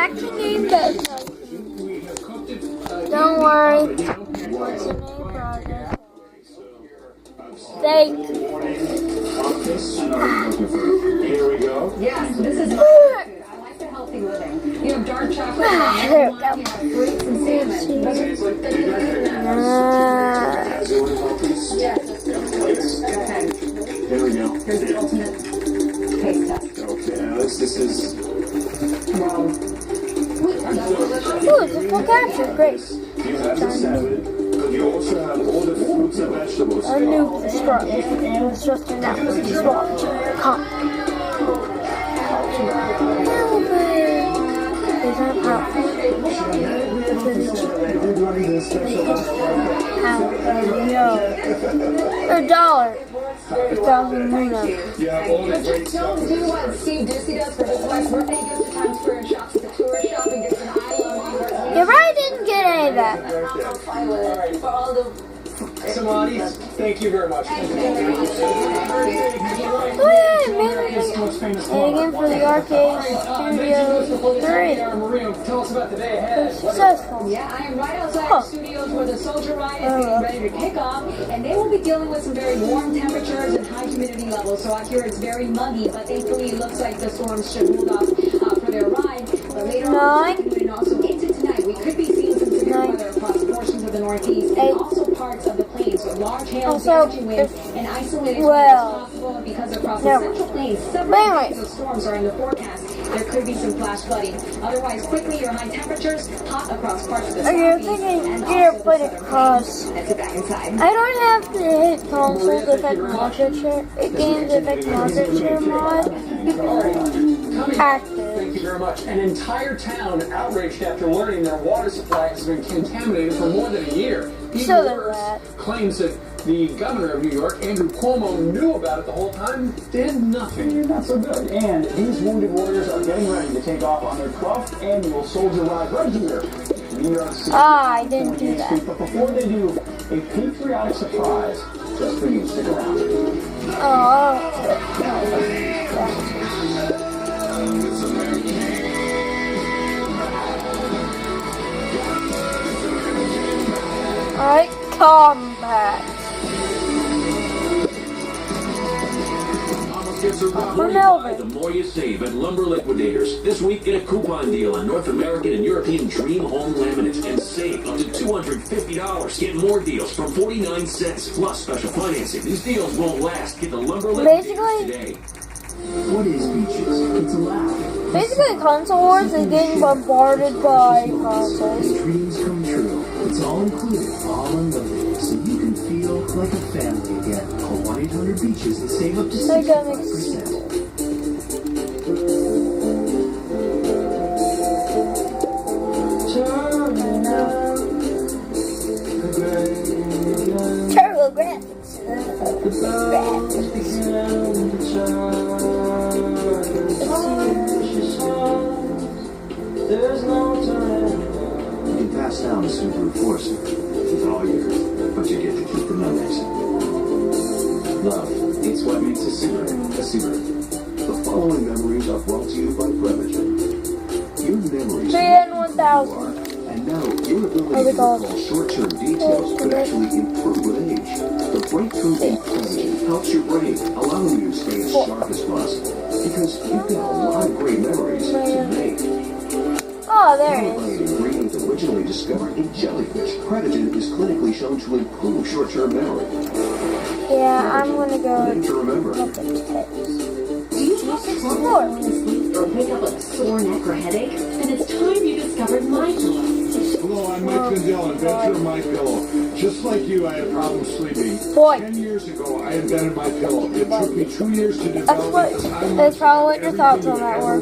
Actually named Dev Tycoon. Don't worry. What's the name project? Saico. Here we go. Yes, this is I like the healthy living. You have dark chocolate, There we go. fruits and salmon. Yes, that's good. Okay. Here we go. Here's the ultimate taste test. Okay, Alex, this is. Wow. Ooh, it's a full capture. Great. You have the salad, but you also have all the fruits and vegetables. A new scrub. It's just an apple. Just watch. Come. These aren't powerful. No. They're $1. 1,000 Luna. Yeah, all the But great just don't do what Steve Ducey does for his wife's birthday. He goes to Times Square and shops at the tourist shop and gets an I Love New York. You probably didn't get any of that. For all the Samadis, thank you very much. Oh yeah, maybe. And again for the Arcade Studio 3. Tell us about the day It ahead. was successful. Yeah, I am right outside the studios where the Soldier Ride is getting ready to kick off, and they will be dealing with some very warm temperatures and high humidity levels. So out here it's very muggy, but thankfully it looks like the storms should hold off for their ride. But later on, and also into tonight, we could be seeing some severe weather across portions of the Northeast and also parts of the plains with large hail, damaging winds, and isolated possible because across the Central Plains, several days of storms are in the forecast. There could be some flash flooding. Otherwise, quickly your high temperatures hot across parts of the Southeast and also the Southern Plains. Let's get back inside. I don't have to hit consoles if I can market share. Games if I can market share mod. Active. Thank you very much. An entire town outraged after learning their water supply has been contaminated for more than a year. So there's that. Claims that the governor of New York, Andrew Cuomo, knew about it the whole time, did nothing. Not so good. And these wounded warriors are getting ready to take off on their 12th annual Soldier Ride right here in New York City. I didn't do that. But before they do, a patriotic surprise just for you. Stick around. Oh. Alright, combat. The more you save at Lumber Liquidators. This week, get a coupon deal on North American and European Dream Home laminates and save up to $250. Get more deals from 49 cents plus special financing. These deals won't last. Get the Lumber Liquidators today. What is Beaches? It's a laugh. Basically, console wars is getting bombarded by consoles. Dreams come true. It's all included, all unlimited, so you can feel like a family again. Call 1-800-BEACHES and save up to 65%. Turbo graphics. You can pass down the Subaru Forester. It's all yours, but you get to keep the memories. Love, it's what makes a Subaru a Subaru. The following memories are brought to you by Prevagen. Your memories BN1000. and now your ability to recall short-term details could actually improve with age. The breakthrough in Prevagen helps your brain, allowing you to stay as sharp as possible. Because you've got a lot of great memories to make. Oh, there it is. Ingredient originally discovered in jellyfish, Prevagen is clinically shown to improve short-term memory. Yeah, I'm gonna go Thing to remember. look at tips. Do you have trouble falling asleep or wake up with a sore neck or headache? Then it's time you discovered My Pillow. Hello, I'm Mike Lindell, inventor of My Pillow. Just like you, I had problems sleeping. 10 years ago, I invented My Pillow. It took me 2 years to develop it. That's probably what your thoughts on that were.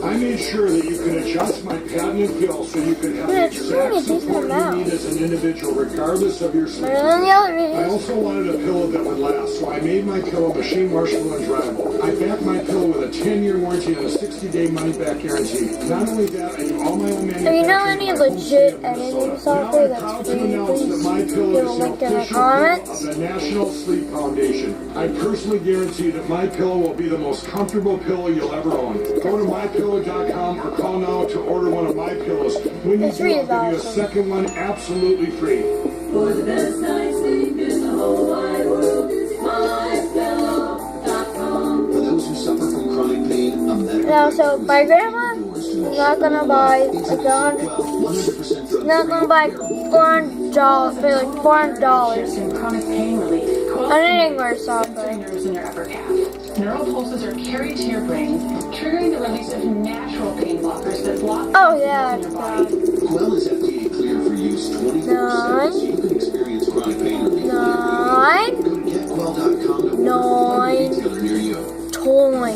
I made sure that you could adjust my patented pill so you could have the It's really exact decent support you amount. need as an individual, regardless of your sleep. Better than the other I videos. also wanted a pillow that would last, so I made My Pillow machine washable and dryable. I backed My Pillow with a 10-year warranty and a 60-day money-back guarantee. Not only that, I do all my own manufacturing. If you know any legit editing software that's free, please give a link in the comments. Of the National Sleep Foundation. I personally guarantee that My Pillow will be the most comfortable pillow you'll ever own. Go to MyPillow. mypillow.com or call now to order one of my pillows. When you It's do, really I'll give you a awesome. second one absolutely free. For the best night's sleep in the whole wide world, mypillow.com. For those who suffer from chronic pain, a medical And also, my grandma is not gonna buy a gun. 100% Not gonna buy $400 for like $400. And chronic pain relief. Anything worse off. Sensory nerves in your upper calf. Neural pulses are carried to your brain, triggering the release of natural pain blockers that block Oh yeah, in your body. Quell is FDA cleared for use 24/7, so you can experience chronic pain relief. 9, Go to getquell.com to order from a Nine. retailer near you. toy.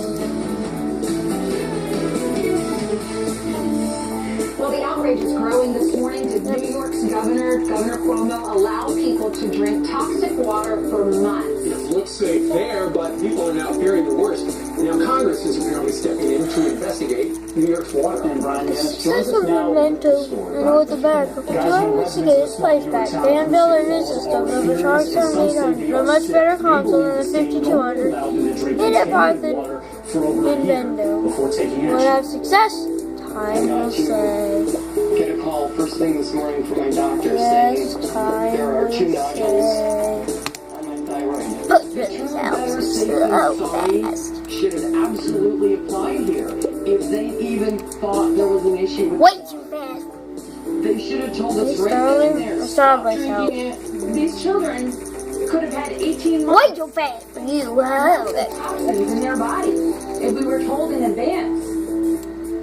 Well, the outrage is growing this morning. Did New York's Governor Cuomo, allow people to drink toxic water for months? It looks safe there, but people are now fearing the worst. Now Congress is apparently stepping in to investigate New York's water. And Brian, yes, This was invented in North America for trying to investigate its place back. Danville and his system of the Shark 7800, a much better console than the 5200. And it Python invented. before taking Would action. have success? Time will say. Get a call first thing this morning from my doctor Yes, saying time there are will 2 nodules say. on my thyroid. Put this out so fast. Should absolutely apply here. If they even thought there was an issue with Way too fast. they should have told us Hey, right then Sterling, and there. I Stop started myself. drinking it. These children could have had 18 Way months too fast for you. of toxins in their body if we were told in advance.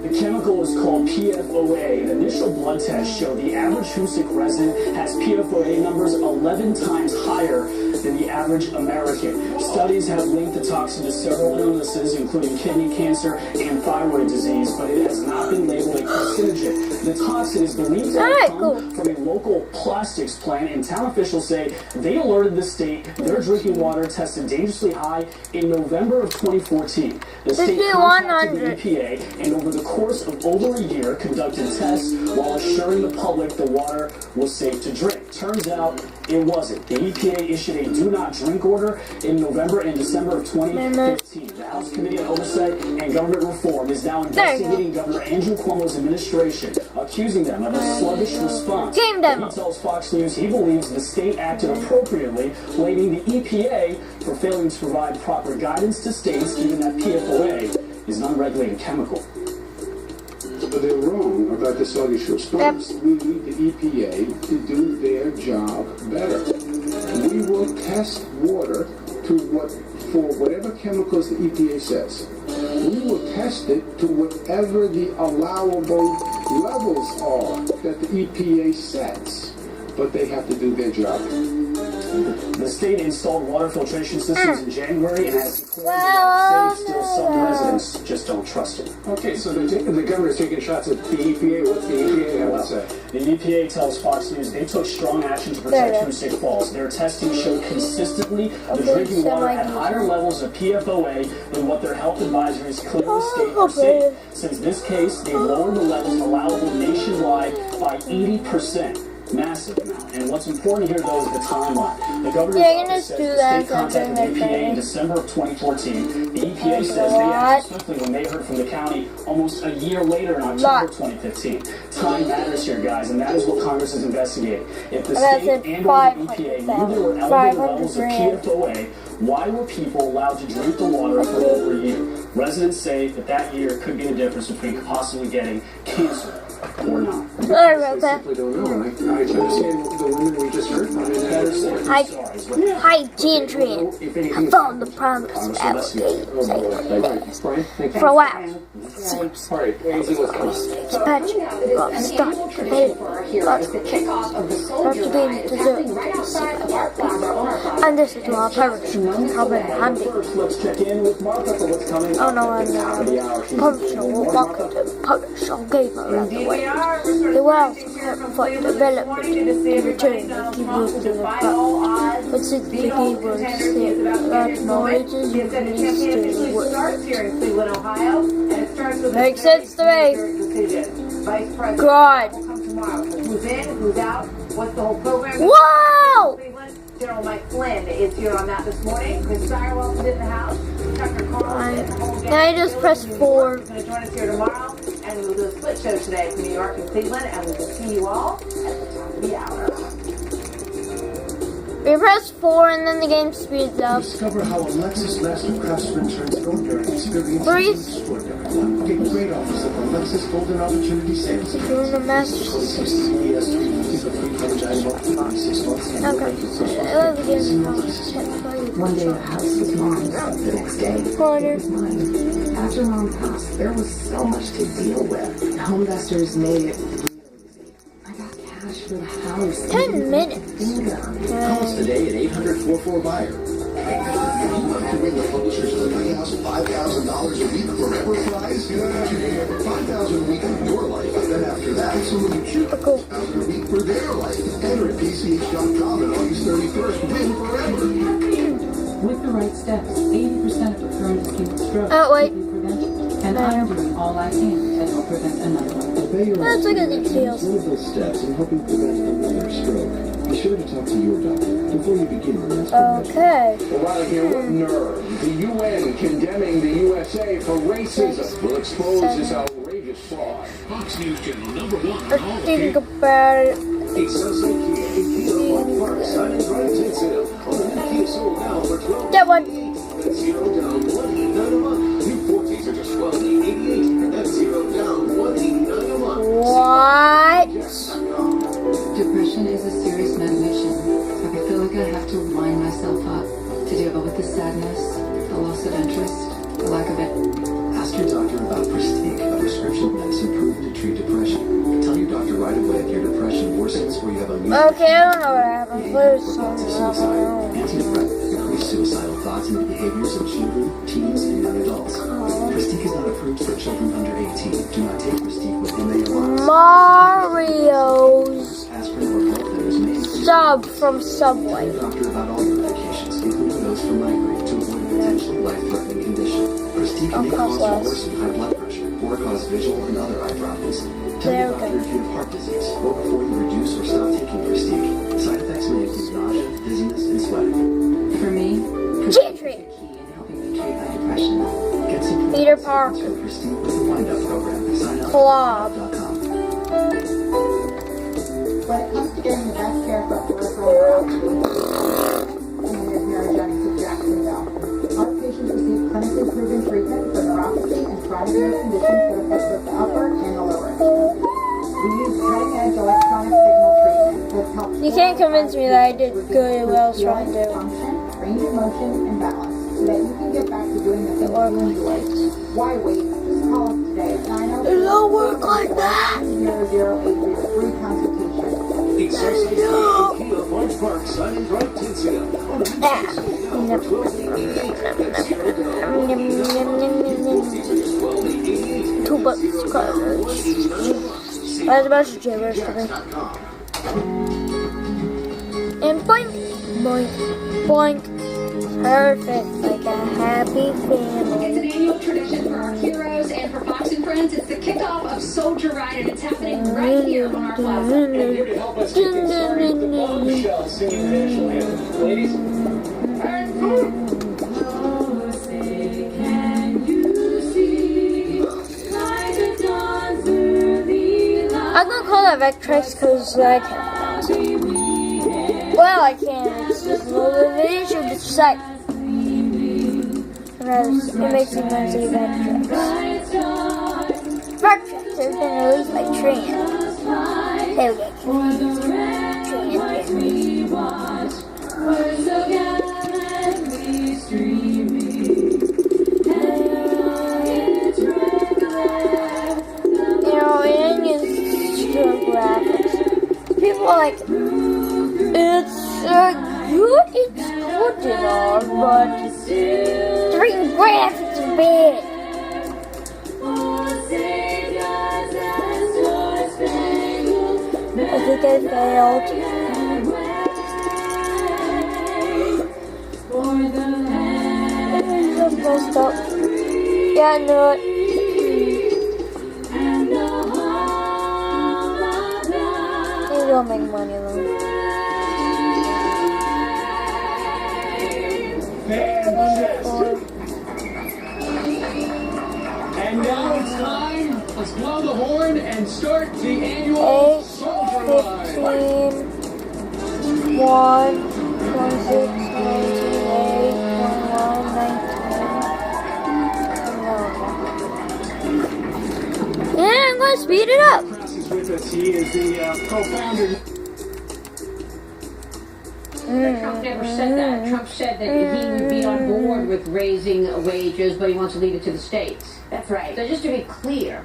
The chemical is called PFOA. The initial blood test showed the average Hoosick resident has PFOA numbers 11 times higher than the average American. Studies have linked the toxin to several illnesses, including kidney cancer and thyroid disease, but it has not been labeled a carcinogen. The toxin is believed to have come from a local plastics plant, and town officials say they alerted the state their drinking water tested dangerously high in November of 2014. The state contacted the EPA, and over the course of over a year conducted tests while assuring the public the water was safe to drink. Turns out it wasn't. The EPA issued a do not drink order in November and December of 2015. The House Committee on Oversight and Government Reform is now investigating Governor Andrew Cuomo's administration, accusing them of a sluggish response. He tells Fox News he believes the state acted appropriately, blaming the EPA for failing to provide proper guidance to states, given that PFOA is an unregulated chemical. But they're wrong about the sluggish response. We need the EPA to do their job better. We will test water for whatever chemicals the EPA says. We will test it to whatever the allowable levels are that the EPA sets. But they have to do their job. The state installed water filtration systems in January and has declared that safe. Still, some residents just don't trust it. Okay, so the governor's taking shots at the EPA. What's the EPA have to say? The EPA tells Fox News they took strong action to protect Hoosick Falls. Their testing showed consistently the drinking water had higher levels of PFOA than what their health advisories clearly state are safe. Since this case, they lowered the levels allowable nationwide by 80%. Massive amount. And what's important here, though, is the timeline. The governor's office says the state contacted the EPA in December of 2014. The EPA says they acted swiftly when they heard from the county almost a year later in October 2015. Time matters here, guys, and that is what Congress is investigating. If the state and or the EPA knew there were elevated levels of PFOA, why were people allowed to drink the water for over a year? Residents say that year could be the difference between possibly getting cancer or not. I simply don't know. And I understand the woman we just heard from. Hi, Gentry. I found the promise I will give for a while. Alright, easy what's coming. Dispatch got stuck. And this is my parish. Let's check in with Martha for what's coming. Oh no, I'm not. Functional welcome to Parish on Game around the way. The world for development in return to keep moving in the cup. But since the gamer said that knowledge is used to work. Makes sense to me. God. Who's in, who's out, what's the whole program? Wow! General Mike Flynn is here on that this morning. Chris Sirewell's in the house. Tucker Carlson. Now I just press 4. Is going to join us here tomorrow, and we will do a split show today from New York and Cleveland, and we will see you all at the top of the hour. We press 4 and then the game speeds up. Discover how a Lexus Master Craftsman transformed experience Breathe. extraordinary. Get great offers at the Lexus Golden Opportunity Sales. Doing the master. Okay. I love the game. One day the house was mom's, the next day it was mine. After mom passed, there was so much to deal with. Home investors made it real easy. I got cash for the house. 10 minutes. Call us today at 800-44-BUYER. To win the Publishers Clearinghouse $5,000 a week forever prize? You can have $5,000 a week in your life, and then after that, someone you choose $5,000 a week for their life. Enter at PCH.com on August 31st. Win forever. With the right steps, 80% of recurrent ischemic stroke wait. can be prevented. And I am doing all I can to help prevent another one. Let's look at the details. One of those steps in helping prevent another stroke. Be sure to talk to your doctor before you begin the next Okay. Well, right here, what nerve? The UN condemning the USA for racism will expose this outrageous fraud. Fox News Channel #1 on Let's all think about it. That one. What? Depression is a serious medication. I feel like I have to wind myself up to deal with the sadness, the loss of interest, the lack of it. Ask your doctor about Prestige, a prescription medicine proven to treat depression. Tell your doctor right away if your depression worsens or you have a Okay, I don't know what happened. What is suicide, antidepressants decrease suicidal thoughts and behaviors in children, teens, and young adults. Prestige is not approved for children under 18. Do not take Prestige within the alarms. Mario's Aspirin or health thinners may sub from Subway. Tell your doctor about all your medications, including those for migraine, to avoid a potential life-threatening condition. Prestige may cause or worsen high blood pressure or cause visual and other eye problems. Tell your doctor if you have heart disease or before you reduce or stop taking Prestige. Side effects may include nausea, dizziness, and sweating. For me, Gentry. key in helping me treat my depression. Get some Peter Parker. for Prestige with the Wind Up program. Sign up Blob. at .com. When it comes to getting the best care for peripheral neuropathy, and there's neurogenesis of Jacksonville, our patients receive clinically proven treatment for neuropathy and chronic nerve conditions that affect both the upper and the lower extremities. We use cutting-edge electronic signal treatment that's helped. You can't convince me that I did good at what I was trying to do. Function, range of motion, and balance, so that you can get back to doing the things you enjoy. Why wait? Just call us today at 903. It don't work like that. 0083 for free consultation. Orange Park, Sun and Bright Tinsdale. $2 That's about to gibberish for me. And boink, boink, boink. Perfect, like a happy family. It's an annual tradition for our heroes and for Fox and Friends. It's the kickoff of Soldier Ride, and it's happening right here on our plaza. And here to help us keep it started, the Bombshell singing the national anthem. Ladies, I'm gonna call that Vectrex because I can't pronounce it. Well, I can. It's just a little bit of an issue, but it's like. It makes me want to say Vectrex. Vectrex has been released by Tran. There we go. You know, in Instagram graphics, people are like, it's good and all, but the freaking graphics are bad. I think I failed. Just messed up. Yeah, I knew it. You don't make money though. Let's blow the horn and start the annual soldier ride. 15, 1, 26, 19, 8, 21, 19. Yeah, I'm going to speed it up. With us, he is the co-founder. Trump never said that. Trump said that he would be on board with raising wages, but he wants to leave it to the states. That's right. So just to be clear,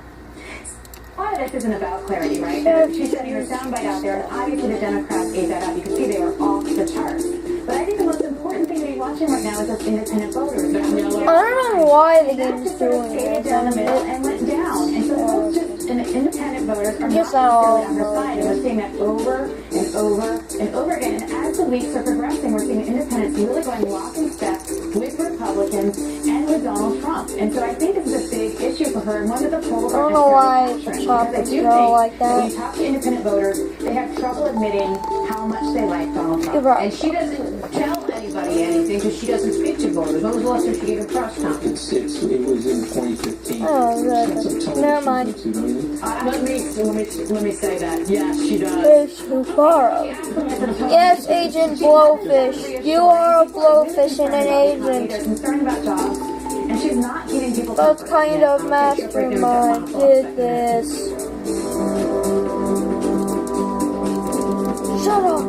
A lot of this isn't about clarity, right? She's sending her soundbite out there, and obviously the Democrats ate that up. You can see they were off the charts. But I think the most important thing to be watching right now is those independent voters. I don't know why the game's doing Faded this. down the middle and went down. And so those just independent voters are not Guess necessarily I'll- on her side. And we're seeing that over and over and over again. And as the weeks are progressing, we're seeing independents really going lock in step with Republicans and with Donald Trump. And so I think this is a big issue for her, and one that the polls I are don't know why capturing. Trump Because I is do so think like when that. you talk to independent voters, they have trouble admitting how much they like Donald Trump. You're right. and she doesn't tell anybody anything because she doesn't speak to voters. When was the last time she gave a press conference? It was in 2015. Oh, good. Never mind. Let me say that. Yes, she does. It's too far. Yes, Agent Blowfish. You are a blowfish and an They're agent. concerned about jobs, and she's not giving people What kind of mastermind did this? Shut up.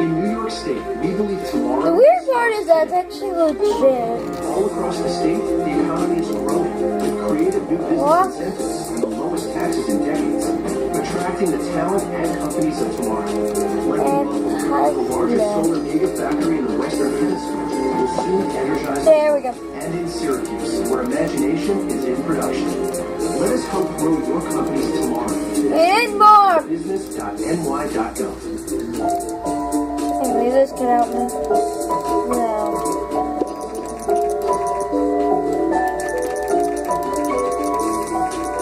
In New York State, we believe tomorrow. The weird part is that's actually legit. All across the state, the economy is growing with creative new business What? incentives and the lowest taxes in decades, attracting the talent and companies of tomorrow. Like the largest solar gigafactory in the Western Hemisphere will soon energize. There we go. And in Syracuse, where imagination is in production. Let us help grow your companies tomorrow. And more. Business.ny.gov. Anyway, this can help me. No.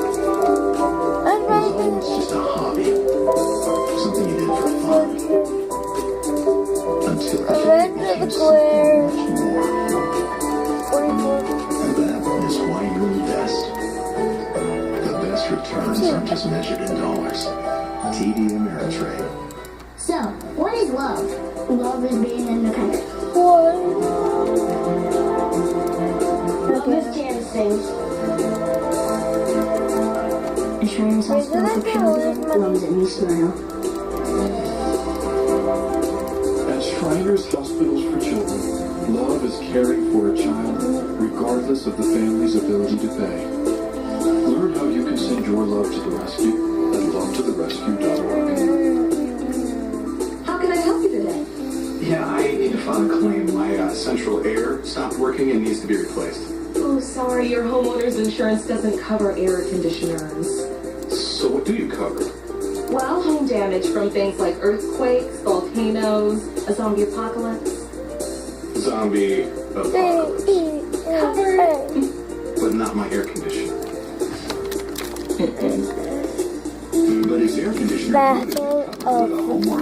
It was always just a hobby. Something you did for fun. Until it Avenge the became Glare. something much more. And that is why you invest. The best returns aren't just measured in dollars. TD Ameritrade. So, what is love? Love is being independent. What? Love is canvassing. Insurance hospital for children. Love is a new smile. At Shriners Hospitals for Children, love is caring for a child regardless of the family's ability to pay. Learn how you can send your love to the rescue at lovetotherescue.org. How can I help you today? Yeah, I need to file a claim. My central air stopped working and needs to be replaced. Oh, sorry, your homeowner's insurance doesn't cover air conditioners. So what do you cover? Well, home damage from things like earthquakes, volcanoes, a zombie apocalypse. Zombie apocalypse. But not my air conditioner. But is air conditioner Battle of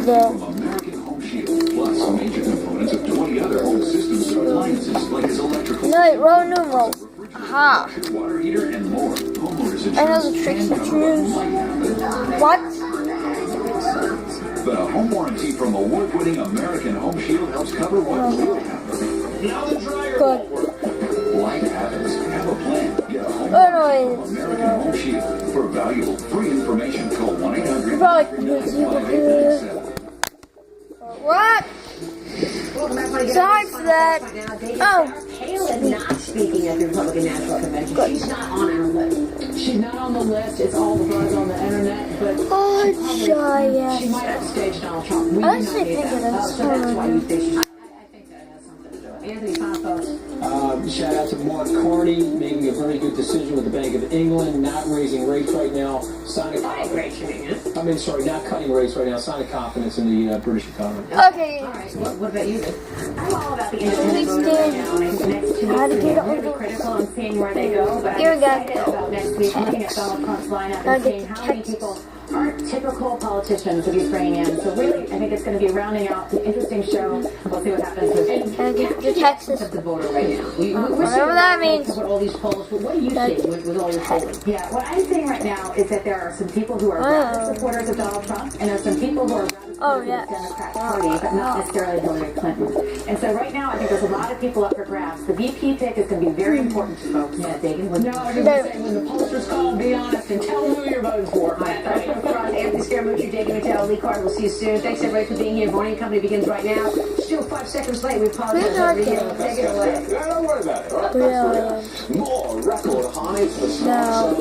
the American Home Shield, plus major components of 20 other home systems and appliances like his electrical Night row numeral. Aha. water heater and more. Homeowners I know the tricks to choose. What? But a home warranty from award-winning American Home Shield helps cover what will happen. Now the dryer Good. won't work. Life happens. Have a plan. Get a home Oh, no, warranty it's from American Home Shield. For valuable free information, call 1-800. You're probably confused. What? Sorry for that. Oh. Hale is not speaking at the Republican National Convention. She's not on our list. She's not on the list. It's all the buzz on the internet. But Oh, she might upstage Donald Trump. We I do not actually need think that. it is. So that's why you think she's. I think that has something to do with it. Anthony, final thoughts? Shout out to Mark Carney making a very good decision with the Bank of England, not raising rates right now. Saico. I agree, not cutting rates right now. Sign of confidence in the British economy. Okay. All right. What about you then? I'm all about the independent voter right now, and I think the next 2 weeks are going to be critical in seeing where they go. But I'm excited about next week looking at Donald Trump's lineup and seeing how many people aren't typical politicians of Ukrainians. So really, I think it's going to be rounding out an interesting show. We'll see what happens with the Texas of the voter right now. Whatever that means. With all these polls, but what do you think with all your polling? Yeah, what I'm saying right now is that there are some people who are rabid supporters of Donald Trump, and there are some people who are rabid supporters of the Democrat Party, but not necessarily Hillary Clinton. And so right now, I think there's a lot of people up for grabs. The VP pick is going to be very important to folks. Yeah, Dagan. No, I was going to say, when the pollsters call, be honest and tell them who you're voting for. Anthony Scaramucci, Dagan Mattel, Lee Carter. We'll see you soon. Thanks everybody for being here. Morning Company begins right now. Still 5 seconds late. We apologize. Take it away. Don't worry about it. More record highs for Trump.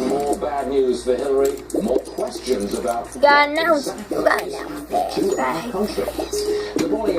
More bad news for Hillary. More questions about you gotta announce to our country. Good morning.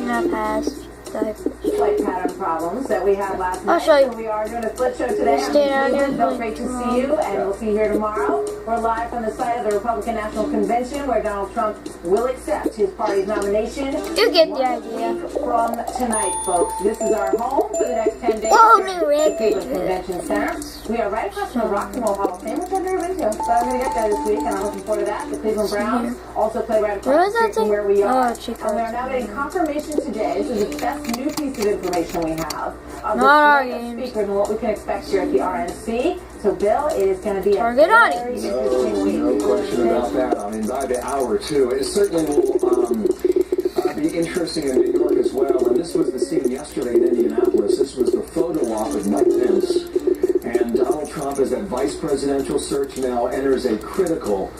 Not past. Flight pattern problems that we had last night. show you. So we are doing a split show today. I'm great to see you, and we'll see you here tomorrow. We're live from the site of the Republican National Convention, where Donald Trump will accept his party's nomination. You get the idea. From tonight, folks. This is our home for the next 10 days. Oh, the Cleveland Convention Center. We are right across from the Rock and Roll Hall of Fame, which I've never been to. So I'm going to get there this week, and I'm looking forward to that. The Cleveland Browns also play right across the street from where we are. And we are now getting confirmation today. This is the best new piece of information we have of the speakers and what we can expect here at the RNC. So, Bill, it is going to be a very interesting week. No question about that. I mean, by the hour, too. It certainly will be interesting in New York as well. And this was the scene yesterday in Indianapolis. This was the photo op of Mike Pence. And Donald Trump, as that vice presidential search now enters a critical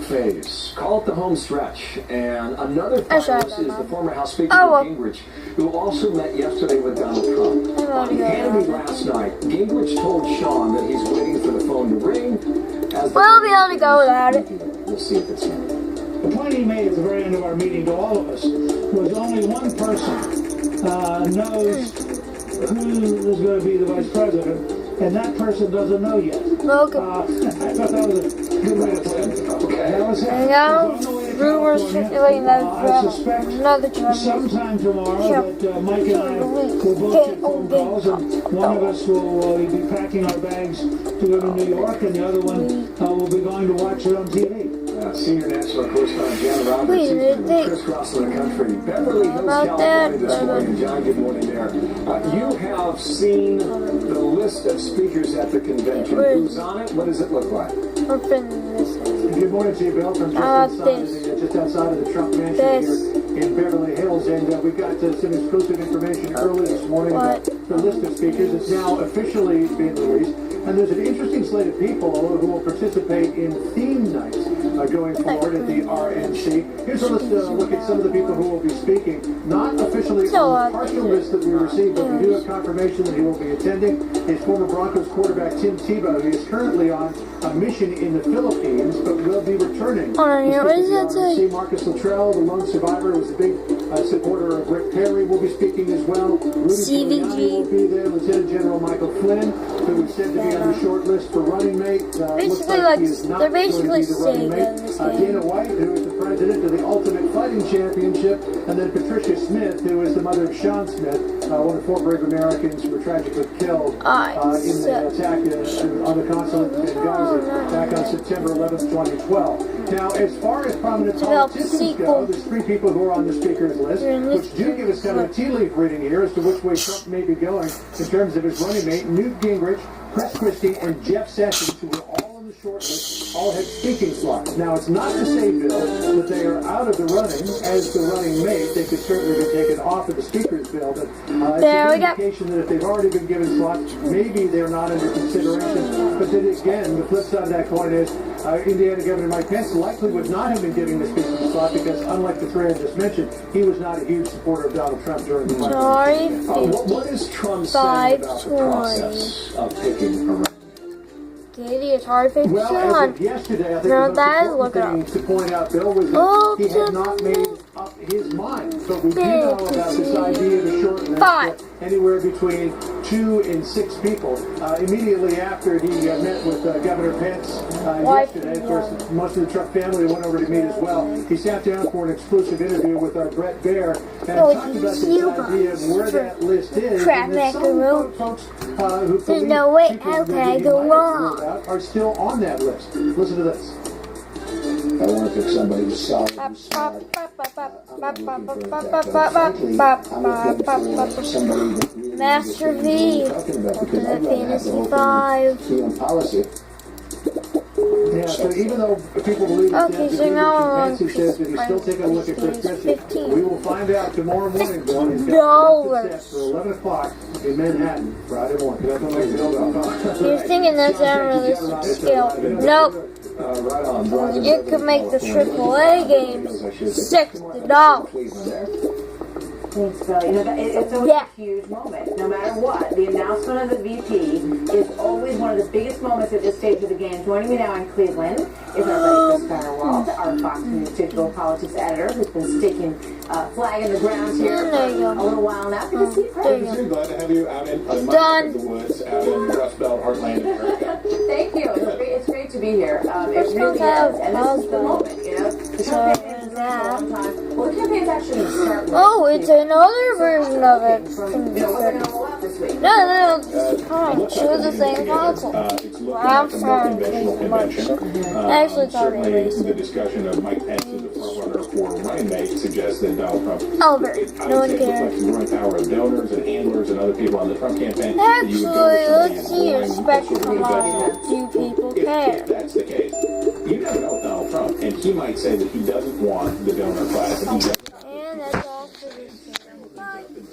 phase. Call it the home stretch. And another finalist is the former House Speaker Gingrich, who also met yesterday with Donald Trump. On Hannity last night, Gingrich told Sean that he's waiting for the phone to ring. We'll be able to go without it. We'll see if it's him. The point he made at the very end of our meeting to all of us was only one person knows who is going to be the vice president, and that person doesn't know yet. I thought that was a good way to put it. That was it. And now, rumors circulating that another time. Sometime tomorrow that Mike and I will both get phone calls, and one of us will be packing our bags to go to New York, and the other one will be going to watch it on TV. Senior national correspondent John Roberts, who's been crisscrossing the country. Beverly Hills, California this morning. John, good morning there. You have seen the list of speakers at the convention. Who's on it? What does it look like? Good morning to you, Bill, from just outside of the Trump mansion here in Beverly Hills. And we've got some exclusive information early this morning about the list of speakers. It's now officially been released. And there's an interesting slate of people who will participate in theme nights going forward at the RNC. Here's a look at some of the people who will be speaking. Not officially on the partial list that we received, but we do have confirmation that he will be attending. His former Broncos quarterback Tim Tebow, who is currently on a mission in the Philippines, but will be returning. See Marcus Luttrell, the lone survivor, was a big supporter of Rick Perry, will be speaking as well. Rudy Giuliani will be there. Lieutenant General Michael Flynn, who is said to be on the short list for running mate. Basically, like they're basically saying Dana White, who is the president of the Ultimate Fighting Championship, and then Patricia Smith, who is the mother of Sean Smith, one of 4 brave Americans who were tragically killed in the attack on the consulate in Gaza back on September 11th, 2012. Now, as far as prominent politicians go, there's 3 people who are on the speaker's list, which do give us kind of a tea leaf reading here as to which way Trump may be going in terms of his running mate, Newt Gingrich, Chris Christie, and Jeff Sessions, who were all on the short list, all had speaking slots. Now, it's not to say, Bill, that they are out of the running as the running mate. They could certainly be taken off of the speaker's bill, but it's an indication that if they've already been given slots, maybe they're not under consideration. But then again, the flip side of that coin is Indiana Governor Mike Pence likely would not have been giving the speaker the slot because, unlike the 3 I just mentioned, he was not a huge supporter of Donald Trump during the election. What is Trump saying about the process of picking a running? It's hard to Well, as of yesterday, I think the most important thing to point out, Bill, was that he had not made up his mind. But we do know about this idea of a short list, anywhere between 2 and 6 people. Immediately after he met with Governor Pence yesterday, of course, most of the Trump family went over to meet as well. He sat down for an exclusive interview with our Brett Baer and talked about this idea of where that list is. Crap, and some folks who there's no way how can I go wrong are still on that list. Listen to this. I want to pick somebody who's solid, who's smart. Master V, Ultimate Fantasy 5. Policy. Yeah, so even though people believe that Okay, so now Pence says that he's still taking a look at Chris Christie, we will find out tomorrow morning. $15 for 11 o'clock in Manhattan, Friday morning. You're thinking that's unrealistic scale. Nope. You can make the AAA games $60. Thanks, Bill. You know, it's always a huge moment. No matter what, the announcement of the VP is always one of the biggest moments at this stage of the game. Joining me now in Cleveland is our buddy Chris Farwell, our Fox News digital politics editor, who's been sticking flag in the ground here for a little while now. Good to see you, Chris. Glad to have you out in the woods, out in Rust Belt, Heartland, America. Thank you. It's great to be here. It really is. And this is the moment, you know. The campaign has been for a long time. Well, the campaign's actually starting. Oh, it's another version of it. No, just choose the same console. I'm sorry. I actually thought it was. The discussion of Mike Pence as the frontrunner for running mate suggests that Donald Trump. Over. No one cares. The growing power of donors and handlers and other people on the Trump campaign. Actually, let's see your spectrum model. Do people care? If that's the case, you never know with Donald Trump, and he might say that he doesn't want the donor class, and he doesn't